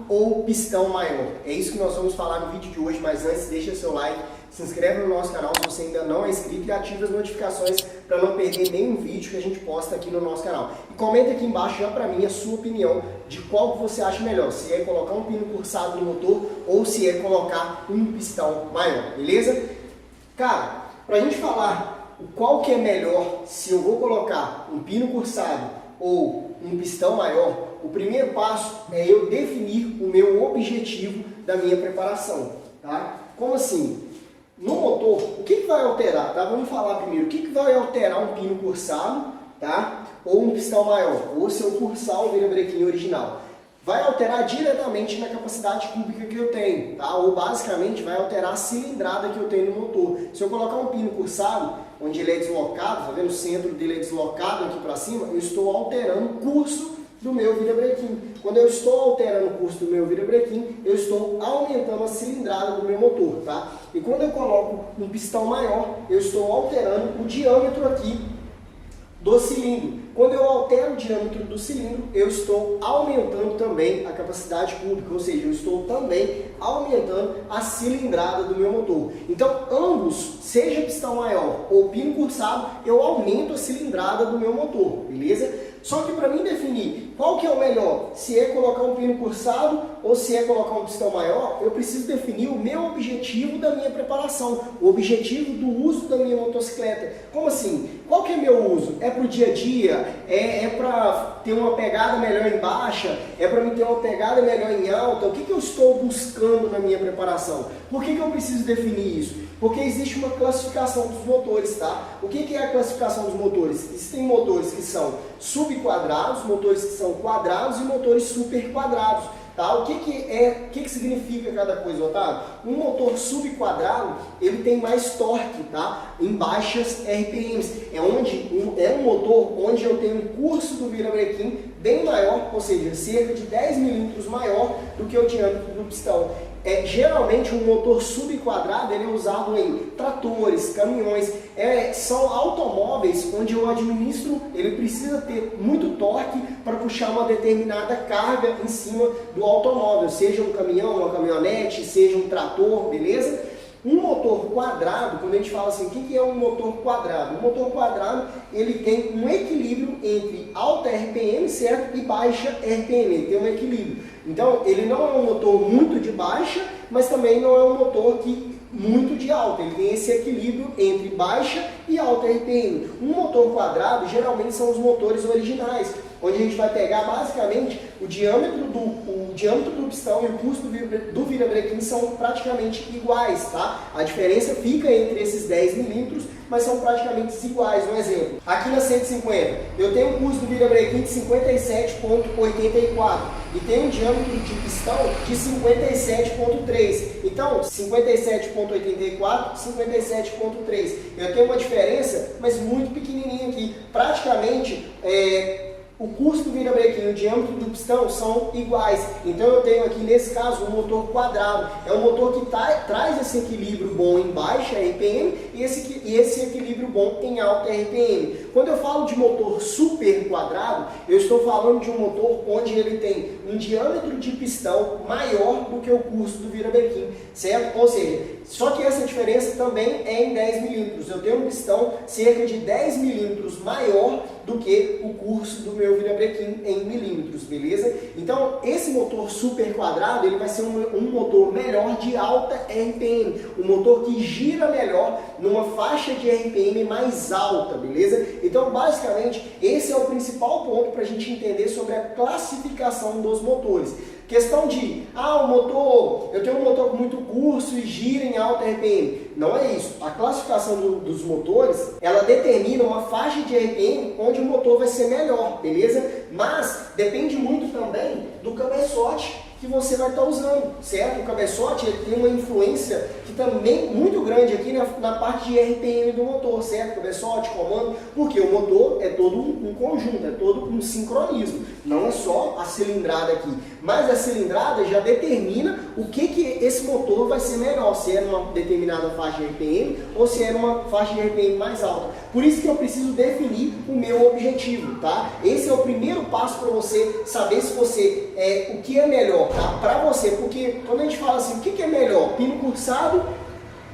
ou pistão maior? É isso que nós vamos falar no vídeo de hoje, mas antes deixa seu like, se inscreve no nosso canal se você ainda não é inscrito e ativa as notificações para não perder nenhum vídeo que a gente posta aqui no nosso canal. E comenta aqui embaixo já para mim a sua opinião de qual que você acha melhor, se é colocar um pino cursado no motor ou se é colocar um pistão maior, beleza? Cara, para a gente falar qual que é melhor, se eu vou colocar um pino cursado ou um pistão maior, o primeiro passo é eu definir o meu objetivo da minha preparação, tá? Como assim? No motor, o que vai alterar, tá? Vamos falar primeiro, o que vai alterar um pino cursado, tá? Ou um pistão maior, ou se eu cursar o virabrequim original. Vai alterar diretamente na capacidade cúbica que eu tenho, tá? Ou basicamente vai alterar a cilindrada que eu tenho no motor. Se eu colocar um pino cursado, onde ele é deslocado, tá vendo? O centro dele é deslocado aqui para cima, eu estou alterando o curso do meu virabrequim. Quando eu estou alterando o curso do meu virabrequim, eu estou aumentando a cilindrada do meu motor, tá? E quando eu coloco um pistão maior, eu estou alterando o diâmetro aqui do cilindro. Quando eu altero o diâmetro do cilindro, eu estou aumentando também a capacidade cúbica, ou seja, eu estou também aumentando a cilindrada do meu motor. Então, ambos, seja pistão maior ou pino cursado, eu aumento a cilindrada do meu motor, beleza? Só que para mim definir qual que é o melhor, se é colocar um pino cursado ou se é colocar um pistão maior, eu preciso definir o meu objetivo da minha preparação, o objetivo do uso da minha motocicleta. Como assim? Qual que é meu uso? É para o dia a dia? É para ter uma pegada melhor em baixa? É para me ter uma pegada melhor em alta? O que eu estou buscando na minha preparação? Por que eu preciso definir isso? Porque existe uma classificação dos motores, tá? O que é a classificação dos motores? Existem motores que são subquadrados, motores que são quadrados e motores superquadrados, tá? O que significa cada coisa, Otávio? Um motor subquadrado, ele tem mais torque, tá? Em baixas RPMs. É um motor onde eu tenho um curso do virabrequim bem maior, ou seja, cerca de 10 milímetros maior do que o diâmetro do pistão. Geralmente um motor subquadrado ele é usado em tratores, caminhões, são automóveis onde eu administro, ele precisa ter muito torque para puxar uma determinada carga em cima do automóvel, seja um caminhão, uma caminhonete, seja um trator, beleza? Um motor quadrado, quando a gente fala assim, o que é um motor quadrado? Um motor quadrado, ele tem um equilíbrio entre alta RPM, certo? E baixa RPM, ele tem um equilíbrio. Então, ele não é um motor muito de baixa, mas também não é um motor muito de alta. Ele tem esse equilíbrio entre baixa e alta RPM. Um motor quadrado, geralmente, são os motores originais, onde a gente vai pegar basicamente o diâmetro do pistão e o curso do virabrequim são praticamente iguais, tá? A diferença fica entre esses 10 milímetros, mas são praticamente iguais. Um exemplo, aqui na 150, eu tenho um curso do virabrequim de 57,84 e tenho um diâmetro de pistão de 57,3. Então, 57,84, 57,3. Eu tenho uma diferença, mas muito pequenininha aqui. Praticamente, o curso do virabrequim e o diâmetro do pistão são iguais. Então eu tenho aqui nesse caso um motor quadrado. É um motor que traz esse equilíbrio bom em baixa RPM e esse equilíbrio bom em alta RPM. Quando eu falo de motor super quadrado, eu estou falando de um motor onde ele tem um diâmetro de pistão maior do que o curso do virabrequim, certo? Ou seja, só que essa diferença também é em 10 milímetros. Eu tenho um pistão cerca de 10 milímetros maior do que o curso do meu virabrequim em milímetros, beleza? Então, esse motor super quadrado, ele vai ser um motor melhor de alta RPM, um motor que gira melhor numa faixa de RPM mais alta, beleza? Então, basicamente, esse é o principal ponto para a gente entender sobre a classificação dos motores. Questão de, eu tenho um motor com muito curso e gira em alta RPM. Não é isso. A classificação dos motores, ela determina uma faixa de RPM onde o motor vai ser melhor, beleza? Mas depende muito também do cabeçote que você vai estar usando, certo? O cabeçote ele tem uma influência que também muito grande aqui na parte de RPM do motor, certo? Cabeçote, comando, porque o motor é todo um conjunto, é todo um sincronismo, não é só a cilindrada aqui, mas a cilindrada já determina o que esse motor vai ser melhor, se é numa determinada faixa de RPM ou se é numa faixa de RPM mais alta. Por isso que eu preciso definir o meu objetivo, tá? Esse é o primeiro passo para você saber se você o que é melhor. melhor, tá? Para você, porque quando a gente fala assim, o que é melhor? Pino cursado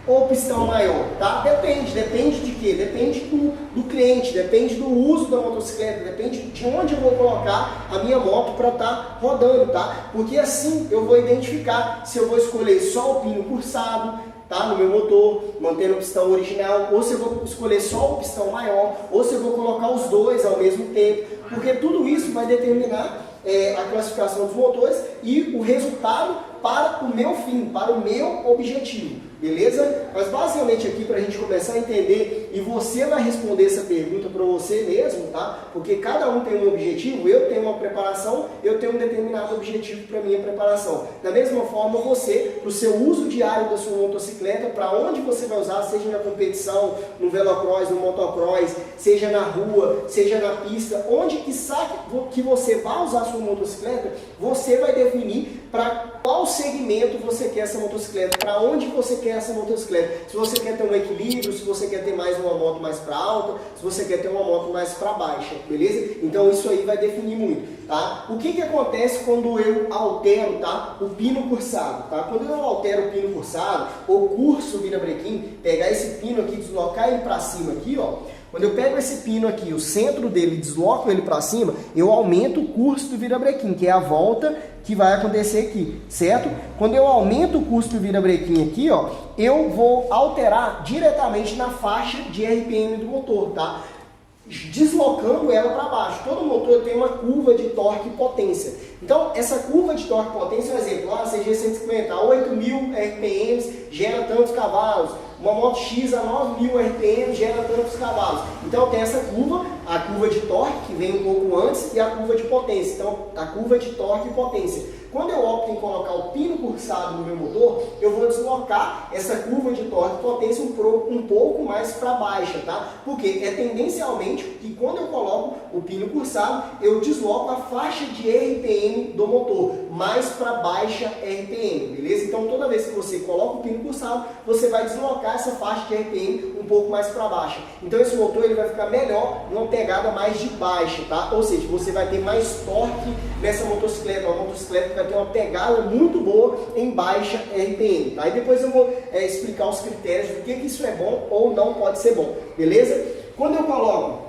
ou pistão maior, tá? Depende de quê? Depende do cliente, depende do uso da motocicleta, depende de onde eu vou colocar a minha moto para estar rodando, tá? Porque assim eu vou identificar se eu vou escolher só o pino cursado, tá, no meu motor, mantendo o pistão original, ou se eu vou escolher só o pistão maior, ou se eu vou colocar os dois ao mesmo tempo, porque tudo isso vai determinar a classificação dos motores e o resultado para o meu fim, para o meu objetivo, beleza? Mas basicamente aqui para a gente começar a entender, e você vai responder essa pergunta para você mesmo, tá? Porque cada um tem um objetivo, eu tenho uma preparação, eu tenho um determinado objetivo para minha preparação. Da mesma forma você, para o seu uso diário da sua motocicleta, para onde você vai usar, seja na competição, no velocross, no motocross, seja na rua, seja na pista, onde que você vai usar a sua motocicleta, você vai definir para qual segmento você quer essa motocicleta, para onde você quer essa motocicleta. Se você quer ter um equilíbrio, se você quer ter mais uma moto mais para alta, se você quer ter uma moto mais para baixa, beleza? Então isso aí vai definir muito, tá? O que acontece quando eu altero, tá, o pino cursado, tá? Quando eu altero o pino cursado, ou curso o virabrequim, pegar esse pino aqui, deslocar ele para cima aqui, ó. Quando eu pego esse pino aqui, o centro dele, desloco ele para cima, eu aumento o curso do virabrequim, que é a volta que vai acontecer aqui, certo? Quando eu aumento o curso do virabrequim aqui, ó, eu vou alterar diretamente na faixa de RPM do motor, tá? Deslocando ela para baixo. Todo motor tem uma curva de torque e potência. Então, essa curva de torque e potência, por exemplo, lá CG 150 a 8.000 RPM gera tantos cavalos. Uma moto X a 9.000 RPM gera tantos cavalos. Então tem essa curva, a curva de torque, que vem um pouco antes, e a curva de potência. Então, a curva de torque e potência. Quando eu opto em colocar o pino cursado no meu motor, eu vou deslocar essa curva de torque e potência um pouco mais para baixa, tá? Porque é tendencialmente que quando eu coloco o pino cursado, eu desloco a faixa de RPM do motor, mais para baixa RPM, beleza? Então toda vez que você coloca o pino cursado, você vai deslocar essa faixa de RPM um pouco mais para baixa. Então esse motor ele vai ficar melhor numa pegada mais de baixa, tá? Ou seja, você vai ter mais torque nessa motocicleta, uma motocicleta que vai ter uma pegada muito boa em baixa RPM, tá? E depois eu vou explicar os critérios do que isso é bom ou não pode ser bom, beleza? Quando eu coloco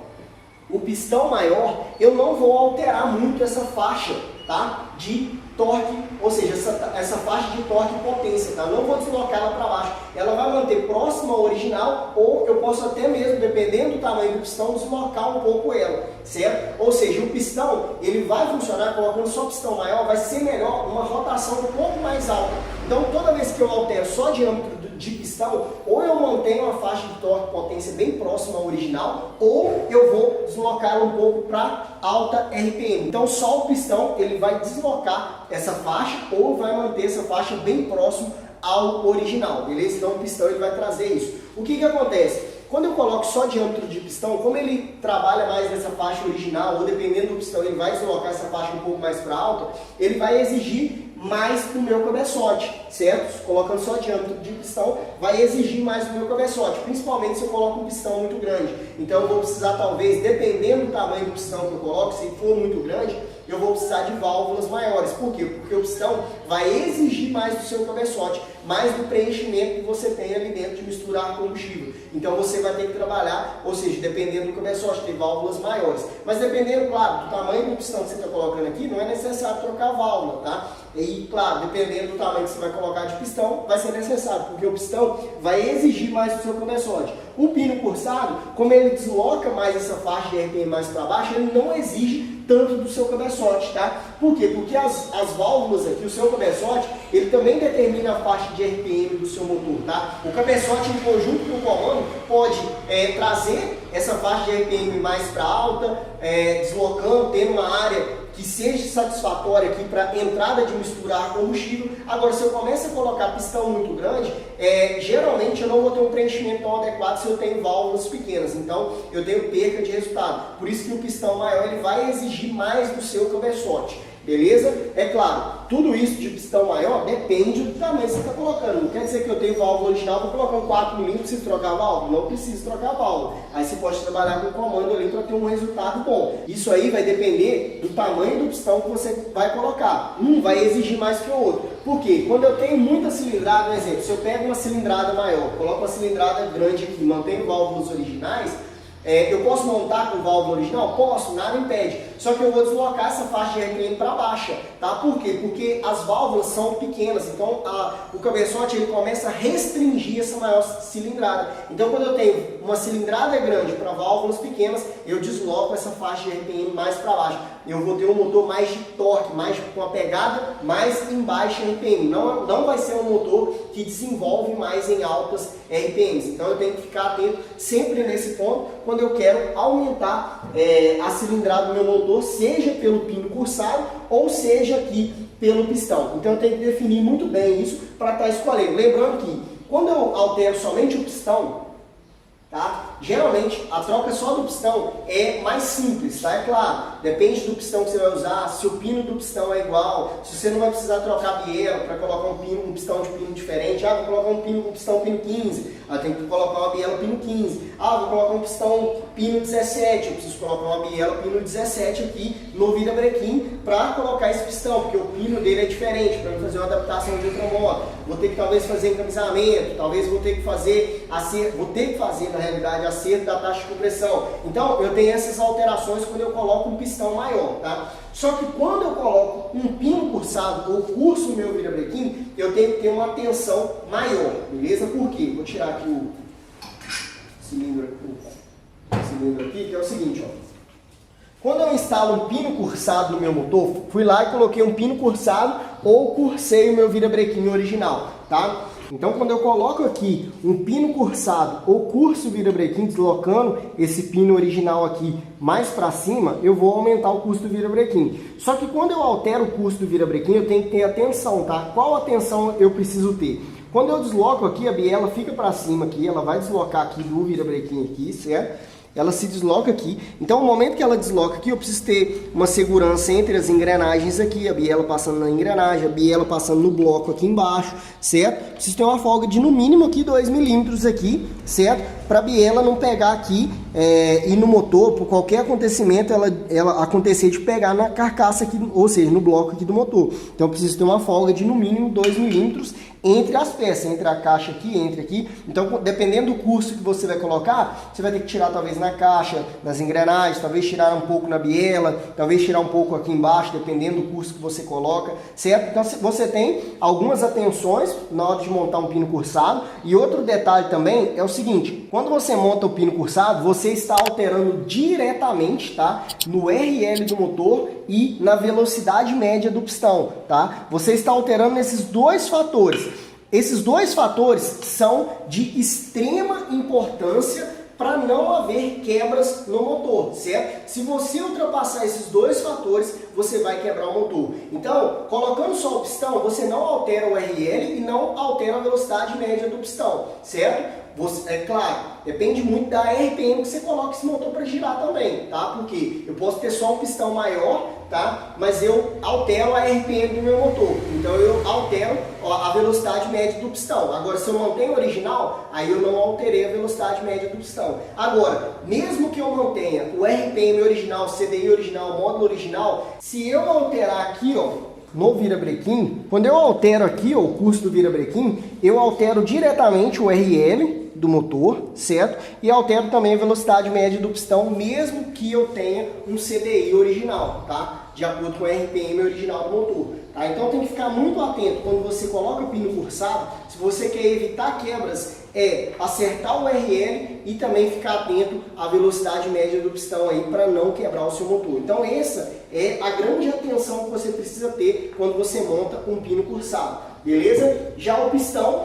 o pistão maior, eu não vou alterar muito essa faixa, tá, de torque, ou seja, essa faixa de torque e potência, tá? Não vou deslocar ela para baixo, ela vai manter próxima ao original, ou eu posso até mesmo, dependendo do tamanho do pistão, deslocar um pouco ela, certo? Ou seja, o pistão, ele vai funcionar, colocando só pistão maior, vai ser melhor uma rotação um pouco mais alta. Então, toda vez que eu altero só diâmetro de pistão, ou eu mantenho uma faixa de torque e potência bem próxima ao original, ou eu vou deslocá-la um pouco para alta RPM. Então só o pistão ele vai deslocar essa faixa ou vai manter essa faixa bem próximo ao original, beleza? Então o pistão ele vai trazer isso. O que acontece? Quando eu coloco só diâmetro de pistão, como ele trabalha mais nessa faixa original, ou dependendo do pistão ele vai deslocar essa faixa um pouco mais para alta, ele vai exigir mais do meu cabeçote, certo? Colocando só diâmetro de pistão, vai exigir mais do meu cabeçote, principalmente se eu coloco um pistão muito grande. Então eu vou precisar, talvez, dependendo do tamanho do pistão que eu coloco, se for muito grande, eu vou precisar de válvulas maiores. Por quê? Porque o pistão vai exigir mais do seu cabeçote, mais do preenchimento que você tem ali dentro de misturar combustível. Então você vai ter que trabalhar, ou seja, dependendo do cabeçote, ter válvulas maiores. Mas dependendo, claro, do tamanho do pistão que você está colocando aqui, não é necessário trocar válvula, tá? E, claro, dependendo do tamanho que você vai colocar de pistão, vai ser necessário, porque o pistão vai exigir mais do seu cabeçote. O pino cursado, como ele desloca mais essa faixa de RPM mais para baixo, ele não exige tanto do seu cabeçote, tá? Por quê? Porque as válvulas aqui, o seu cabeçote, ele também determina a faixa de RPM do seu motor, tá? O cabeçote em conjunto com o comando pode trazer essa faixa de RPM mais para alta, deslocando, tendo uma área que seja satisfatória aqui para entrada de misturar combustível. Agora, se eu começo a colocar pistão muito grande, geralmente eu não vou ter um preenchimento tão adequado se eu tenho válvulas pequenas. Então, eu tenho perca de resultado. Por isso que o pistão maior ele vai exigir mais do seu cabeçote. Beleza? É claro, tudo isso de pistão maior depende do tamanho que você está colocando. Não quer dizer que eu tenho válvula original, vou colocar um 4 mm, preciso trocar a válvula? Não preciso trocar a válvula. Aí você pode trabalhar com o comando ali para ter um resultado bom. Isso aí vai depender do tamanho do pistão que você vai colocar. Um vai exigir mais que o outro. Por quê? Quando eu tenho muita cilindrada, por exemplo, se eu pego uma cilindrada maior, coloco uma cilindrada grande aqui, mantenho válvulas originais, eu posso montar com válvula original? Posso, nada impede. Só que eu vou deslocar essa faixa de RPM para baixa, tá? Por quê? Porque as válvulas são pequenas, então o cabeçote ele começa a restringir essa maior cilindrada. Então quando eu tenho uma cilindrada grande para válvulas pequenas, eu desloco essa faixa de RPM mais para baixo. Eu vou ter um motor mais de torque, mais com a pegada mais em baixa RPM. Não vai ser um motor que desenvolve mais em altas RPMs. Então eu tenho que ficar atento sempre nesse ponto quando eu quero aumentar a cilindrada do meu motor, seja pelo pino cursado ou seja aqui pelo pistão. Então eu tenho que definir muito bem isso para estar escolhendo. Lembrando que quando eu altero somente o pistão, tá? Geralmente a troca só do pistão é mais simples, tá? É claro, depende do pistão que você vai usar, se o pino do pistão é igual, se você não vai precisar trocar a biela para colocar um pistão de pino diferente. Vou colocar um pistão pino 15, eu tenho que colocar uma biela pino 15. Vou colocar um pistão pino 17, eu preciso colocar uma biela pino 17 aqui no virabrequim para colocar esse pistão, porque o pino dele é diferente, para fazer uma adaptação de outra moto. Vou ter que talvez fazer encaminhamento, talvez vou ter que fazer na realidade acerto da taxa de compressão. Então eu tenho essas alterações quando eu coloco um pistão maior, tá? Só que quando eu coloco um pino cursado ou curso no meu virabrequim, eu tenho que ter uma tensão maior, beleza? Por quê? Vou tirar aqui o cilindro aqui, que é o seguinte, ó. Quando eu instalo um pino cursado no meu motor, fui lá e coloquei um pino cursado ou cursei o meu virabrequim original, tá? Então quando eu coloco aqui um pino cursado ou curso o virabrequim, deslocando esse pino original aqui mais para cima, eu vou aumentar o custo do virabrequim. Só que quando eu altero o custo do virabrequim, eu tenho que ter atenção, tá? Qual atenção eu preciso ter? Quando eu desloco aqui, a biela fica para cima aqui, ela vai deslocar aqui do virabrequim aqui, certo? Ela se desloca aqui. Então, no momento que ela desloca aqui, eu preciso ter uma segurança entre as engrenagens aqui, a biela passando na engrenagem, a biela passando no bloco aqui embaixo, certo? Preciso ter uma folga de no mínimo aqui 2 milímetros aqui, certo? Para a biela não pegar aqui e no motor, por qualquer acontecimento, ela acontecer de pegar na carcaça aqui, ou seja, no bloco aqui do motor. Então, eu preciso ter uma folga de no mínimo 2 milímetros entre as peças, entre a caixa aqui, entre aqui. Então, dependendo do curso que você vai colocar, você vai ter que tirar talvez na caixa, nas engrenagens, talvez tirar um pouco na biela, talvez tirar um pouco aqui embaixo, dependendo do curso que você coloca, certo? Então, você tem algumas atenções na hora de montar um pino cursado. E outro detalhe também é o seguinte, quando você monta o pino cursado, você está alterando diretamente, tá? No RL do motor e na velocidade média do pistão, tá? Você está alterando nesses dois fatores. Esses dois fatores são de extrema importância para não haver quebras no motor, certo? Se você ultrapassar esses dois fatores, você vai quebrar o motor. Então, colocando só o pistão, você não altera o RL e não altera a velocidade média do pistão, certo? É claro, depende muito da RPM que você coloca esse motor para girar também, tá? Porque eu posso ter só um pistão maior, tá? Mas eu altero a RPM do meu motor. Então eu altero a velocidade média do pistão. Agora, se eu mantenho o original, aí eu não alterei a velocidade média do pistão. Agora, mesmo que eu mantenha o RPM original, CDI original, módulo original, se eu alterar aqui, ó, no virabrequim, quando eu altero aqui, ó, o custo do virabrequim, eu altero diretamente o RL do motor, certo? E altero também a velocidade média do pistão, mesmo que eu tenha um CDI original, tá? De acordo com o RPM original do motor, tá? Então tem que ficar muito atento quando você coloca o pino cursado. Se você quer evitar quebras, acertar o RL e também ficar atento à velocidade média do pistão aí para não quebrar o seu motor. Então essa é a grande atenção que você precisa ter quando você monta um pino cursado, beleza? Já o pistão,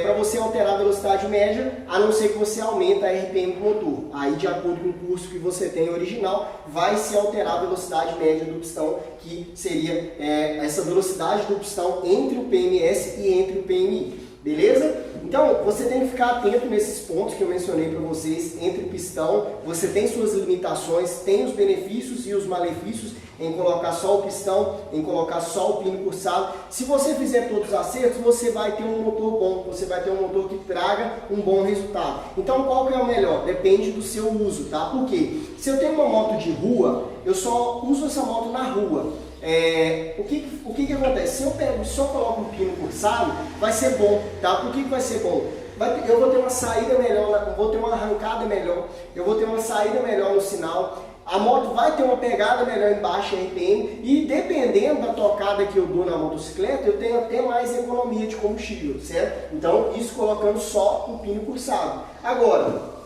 para você alterar a velocidade média, a não ser que você aumente a RPM do motor. Aí, de acordo com o curso que você tem original, vai se alterar a velocidade média do pistão, que seria essa velocidade do pistão entre o PMS e entre o PMI. beleza? Então, você tem que ficar atento nesses pontos que eu mencionei para vocês entre pistão. Você tem suas limitações, tem os benefícios e os malefícios em colocar só o pistão, em colocar só o pino cursado. Se você fizer todos os acertos, você vai ter um motor bom, você vai ter um motor que traga um bom resultado. Então, qual que é o melhor? Depende do seu uso, tá? Por quê? Se eu tenho uma moto de rua, eu só uso essa moto na rua. O que acontece? Se eu pego e só coloco um pino cursado, vai ser bom, tá? Por que vai ser bom? Eu vou ter uma saída melhor, vou ter uma arrancada melhor, eu vou ter uma saída melhor no sinal, a moto vai ter uma pegada melhor em baixa RPM e dependendo da tocada que eu dou na motocicleta, eu tenho até mais economia de combustível, certo? Então, isso colocando só o pino cursado. Agora,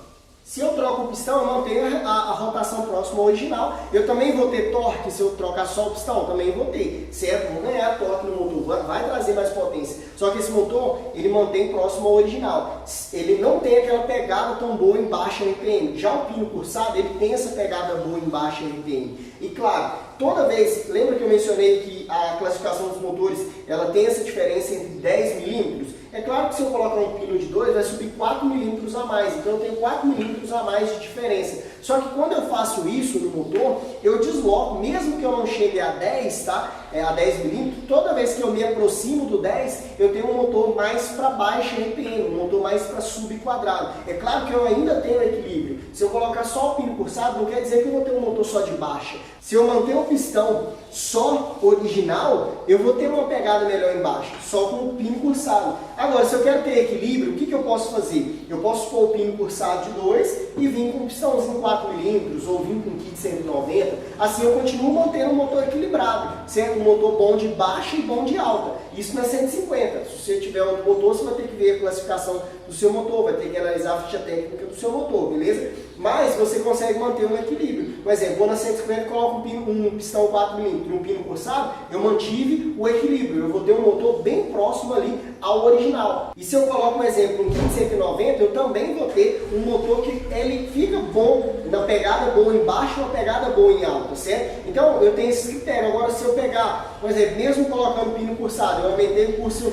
se eu troco o pistão, eu mantenho a rotação próxima ao original. Eu também vou ter torque se eu trocar só o pistão, também vou ter, certo? Vou ganhar torque no motor, vai trazer mais potência. Só que esse motor, ele mantém próximo ao original. Ele não tem aquela pegada tão boa em baixa RPM. Já o pino cursado, ele tem essa pegada boa em baixa RPM. E claro, toda vez, lembra que eu mencionei que a classificação dos motores, ela tem essa diferença entre 10 milímetros? É claro que se eu colocar um pino de 2, vai subir 4 milímetros a mais, então eu tenho 4 milímetros a mais de diferença. Só que quando eu faço isso no motor, eu desloco, mesmo que eu não chegue a 10, tá? A 10 milímetros, toda vez que eu me aproximo do 10, eu tenho um motor mais para baixa RPM, um motor mais para subquadrado. É claro que eu ainda tenho equilíbrio. Se eu colocar só o pino cursado, não quer dizer que eu vou ter um motor só de baixa. Se eu manter o pistão só original, eu vou ter uma pegada melhor embaixo, só com o pino cursado. Agora, se eu quero ter equilíbrio, o que eu posso fazer? Eu posso pôr o pino cursado de 2 e vir com um pistãozinho 4 milímetros ou vir com um kit 190. Assim eu continuo mantendo um motor equilibrado, certo? Um motor bom de baixa e bom de alta. Isso não é 150. Se você tiver outro motor, você vai ter que ver a classificação do seu motor, vai ter que analisar a ficha técnica do seu motor, beleza? Mas você consegue manter um equilíbrio. Por exemplo, vou na 150 e coloco um pistão 4 milímetros e um pino cursado, eu mantive o equilíbrio. Eu vou ter um motor bem próximo ali ao original. E se eu coloco, um exemplo, um kit 190, eu também vou ter um motor que ele fica bom, na pegada boa em baixo e uma pegada boa em alta, certo? Então, eu tenho esse critério. Agora, se eu pegar, por exemplo, mesmo colocando pino cursado, eu aumentei o curso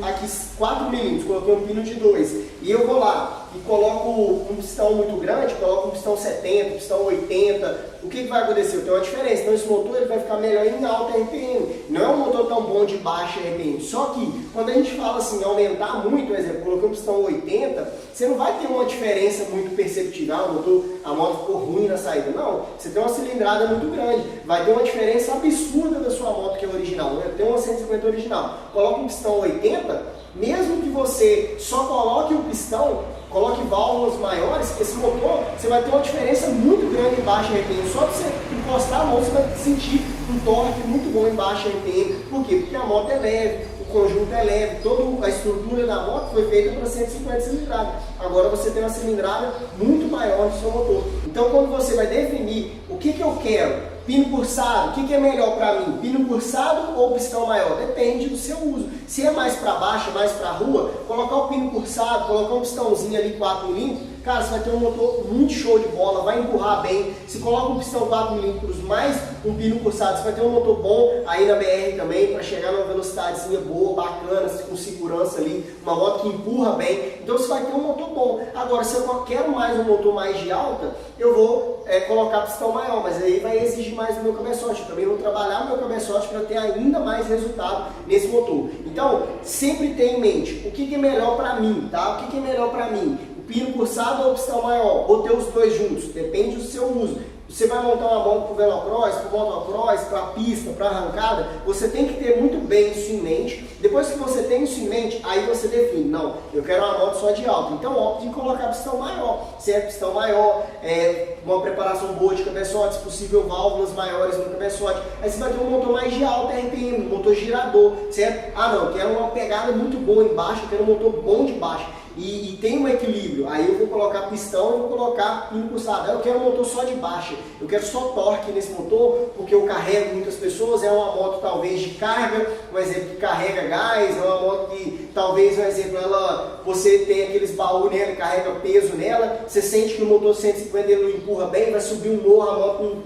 aqui 4 milímetros, coloquei um pino de 2, e eu vou lá e coloco um pistão muito grande, coloco um pistão 70, pistão 80, o que vai acontecer? Eu tenho uma diferença. Então esse motor ele vai ficar melhor em alta RPM. Não é um motor tão bom de baixa RPM. Só que quando a gente fala assim, aumentar muito, por exemplo, coloquei um pistão 80, você não vai ter uma diferença muito perceptível. A moto ficou ruim na saída. Não, você tem uma cilindrada muito grande. Vai ter uma diferença absurda da sua moto que é original. Eu tenho uma 150 original. Coloca um pistão 80, mesmo que você só coloque o pistão, coloque válvulas maiores, esse motor, você vai ter uma diferença muito grande em baixa RPM. Só que você encostar a mão, você vai sentir um torque muito bom em baixa RPM. Por quê? Porque a moto é leve, o conjunto é leve, toda a estrutura da moto foi feita para 150 cilindradas. Agora você tem uma cilindrada muito maior no seu motor. Então quando você vai definir o que eu quero, pino cursado, o que é melhor para mim? Pino cursado ou pistão maior? Depende do seu uso. Se é mais para baixo, mais para rua, colocar o pino cursado, colocar um pistãozinho ali 4 milímetros, cara, você vai ter um motor muito show de bola, vai empurrar bem. Se coloca um pistão 4 milímetros mais um pino cursado, você vai ter um motor bom aí na BR também, para chegar numa velocidadezinha boa, bacana, com segurança ali, uma moto que empurra bem. Então você vai ter um motor bom. Agora, se eu quero mais um motor mais de alta, eu vou colocar pistão maior, mas aí vai exigir mais do meu cabeçote. Eu também vou trabalhar o meu cabeçote para ter ainda mais resultado nesse motor. Então, sempre tenha em mente o que é melhor para mim, tá? O que é melhor para mim? O pino cursado ou o pistão maior? Ou ter os dois juntos? Depende do seu uso. Você vai montar uma moto para o velocross, para o motocross, para a pista, para a arrancada, você tem que ter muito bem isso em mente. Depois que você tem isso em mente, aí você define, não, eu quero uma moto só de alta. Então opte em colocar pistão maior, certo? Pistão maior, uma preparação boa de cabeçote, se possível válvulas maiores no cabeçote. Aí você vai ter um motor mais de alta RPM, um motor girador, certo? Ah não, eu quero uma pegada muito boa embaixo, eu quero um motor bom de baixo. E tem um equilíbrio, aí eu vou colocar pistão e vou colocar pino cursado. Aí eu quero um motor só de baixa, eu quero só torque nesse motor, porque eu carrego muitas pessoas, é uma moto talvez de carga, um exemplo que carrega gás, é uma moto que talvez, um exemplo, você tem aqueles baús nela, carrega peso nela, você sente que o motor 150 ele não empurra bem, vai subir um morro, a moto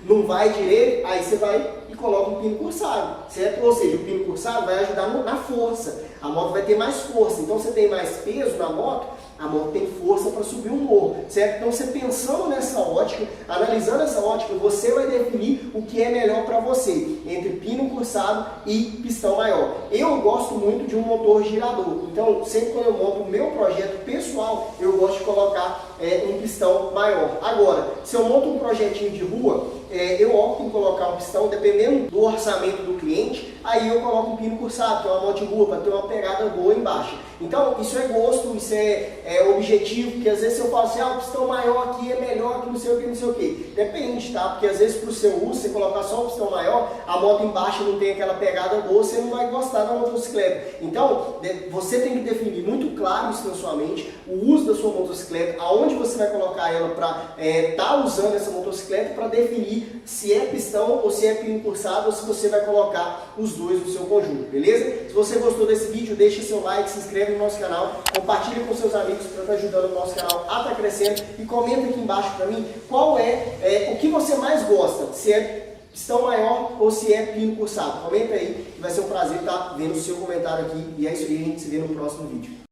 não vai direito, aí você vai e e coloca um pino cursado, certo? Ou seja, o pino cursado vai ajudar na força, a moto vai ter mais força, então você tem mais peso na moto, a moto tem força para subir um morro, certo? Então você pensando nessa ótica, analisando essa ótica, você vai definir o que é melhor para você, entre pino cursado e pistão maior. Eu gosto muito de um motor girador, então sempre quando eu monto o meu projeto pessoal, eu gosto de colocar um pistão maior. Agora, se eu monto um projetinho de rua, eu opto em colocar um pistão, dependendo do orçamento do cliente, aí eu coloco um pino cursado, que é uma moto de rua, para ter uma pegada boa embaixo. Então, isso é gosto, isso é objetivo, porque às vezes eu falo assim, o pistão maior aqui é melhor que não sei o que, não sei o que. Depende, tá? Porque às vezes para o seu uso, você colocar só um pistão maior, a moto embaixo não tem aquela pegada boa, você não vai gostar da motocicleta. Então, você tem que definir muito claro isso na sua mente, o uso da sua motocicleta, aonde você vai colocar ela para estar usando essa motocicleta, para definir se é pistão ou se é pino cursado, ou se você vai colocar os dois no seu conjunto, beleza? Se você gostou desse vídeo, deixa seu like, se inscreve no nosso canal, compartilha com seus amigos para estar ajudando o nosso canal a estar crescendo e comenta aqui embaixo para mim qual é o que você mais gosta, se é pistão maior ou se é pino cursado. Comenta aí, vai ser um prazer estar vendo o seu comentário aqui e é isso aí, a gente se vê no próximo vídeo.